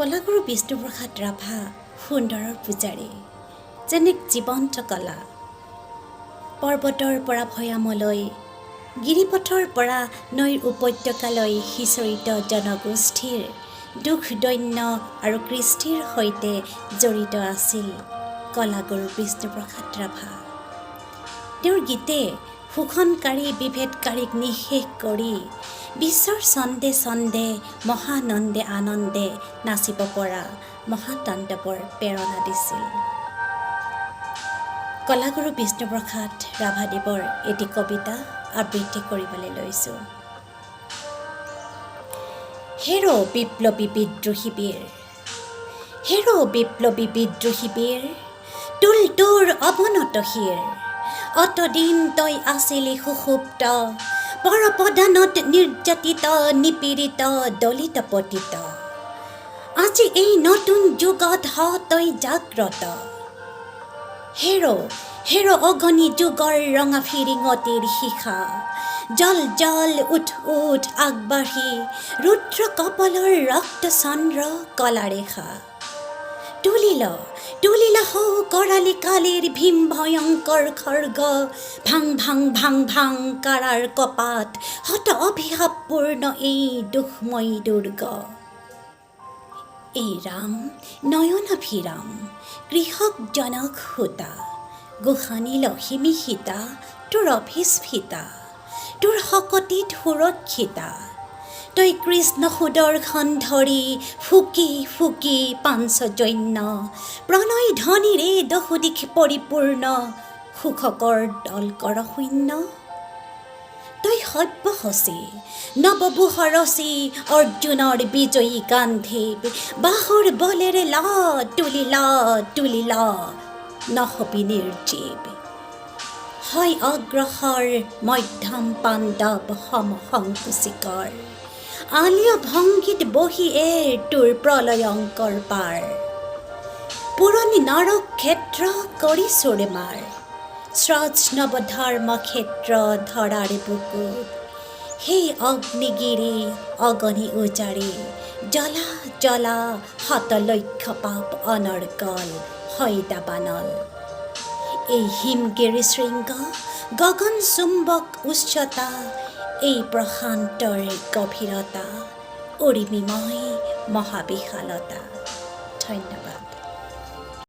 কলাগুৰু বিষ্ণুপ্ৰসাদ ৰাভা সুন্দৰৰ পূজাৰী যেনে জীৱন্ত কলা পৰ্বতৰ পৰা ভৈয়ামলৈ গিৰিপথৰ পৰা নৈৰ উপত্যকালৈ সিঁচৰিত জনগোষ্ঠীৰ দুখ দৈন্য আৰু কৃষ্টিৰ সৈতে জড়িত আছিল কলাগুৰু বিষ্ণুপ্ৰসাদ ৰাভা। তেওঁৰ গীতে শোষণকাৰী বিভেদকাৰীক নিঃশেষ কৰি বিশ্বৰ ছন্দে ছন্দে মহানন্দে আনন্দে নাচিব পৰা মহাতাণ্ডৱৰ প্ৰেৰণা দিছিল। কলাগুৰু বিষ্ণুপ্ৰসাদ ৰাভাদেৱৰ এটি কবিতা আবৃত্তি কৰিবলৈ লৈছোঁ। হেৰ' বিপ্লৱী বিদ্ৰোহী বীৰ, হেৰ' বিপ্লৱী বিদ্ৰোহী বীৰ, তোল তোৰ অৱনত শিৰ, অতদিন তই আছিলি সুষুপ্ত, পৰপদানত নিৰ্যাতিত নিপীড়িত দলিত পতিত, আজি এই নতুন যুগত হ তই জাগ্ৰত। হেৰ' হেৰ' অগণি যুগৰ ৰঙা ফিৰিঙতিৰ শিখা, জল জল উঠ উঠ আগবাঢ়ি ৰুদ্ৰ কপলৰ ৰক্ত চন্দ্ৰ কলাৰেখা, তুলিল তুলিল সৌ কৰালি কালিৰ ভীম ভয়ংকৰ খৰ্গ, ভাং ভাং ভাং ভাং কাৰাৰ কপাত হত অভিশাপপূৰ্ণ এই দুখময়ী দুৰ্গ। এই ৰাম নয়নাভিৰাম কৃষক জনক সূতা, গোসানী লখিমী সীতা তোৰ অভিস্ফিতা, তোৰ শকতিত সুৰক্ষিতা, তই কৃষ্ণ সুদৰ্শন ধৰি ফুকি ফুকি পাঞ্চজন্য, প্ৰণয় ধ্বনিৰে দহোদিশ পৰিপূৰ্ণ সুখকৰ দল কৰ শূন্য। তই সব্যসচী নৱবুহৰচী অৰ্জুনৰ বিজয়ী গান্ধীৱ, বাহুৰ বলেৰে ল তুলি ল তুলি ল নহবি নিৰ্জীৱ, হয় অগ্ৰসৰ মধ্যম পাণ্ডৱ সম সংকুচিকৰ, আলীয় ভংগীত বহি তোৰ প্ৰলয়ংকৰ পাৰ, পুৰণি নৰক ক্ষেত্ৰ কৰি চোৰমাৰ, স্ৰজ নৱধৰ্ম ক্ষেত্ৰ ধৰাৰ বুকুত, সেই অগ্নিগিৰি অগণি উজাৰি, জ্বলা জ্বলা শত লক্ষ পাপ অনৰ্গল হয় দাবানল। এই হিমগিৰি শৃংগ গগন চুম্বক উচ্চতা, এই প্ৰশান্তৰ গভীৰতা, উৰ্মিময় মহাবিশালতা। ধন্যবাদ।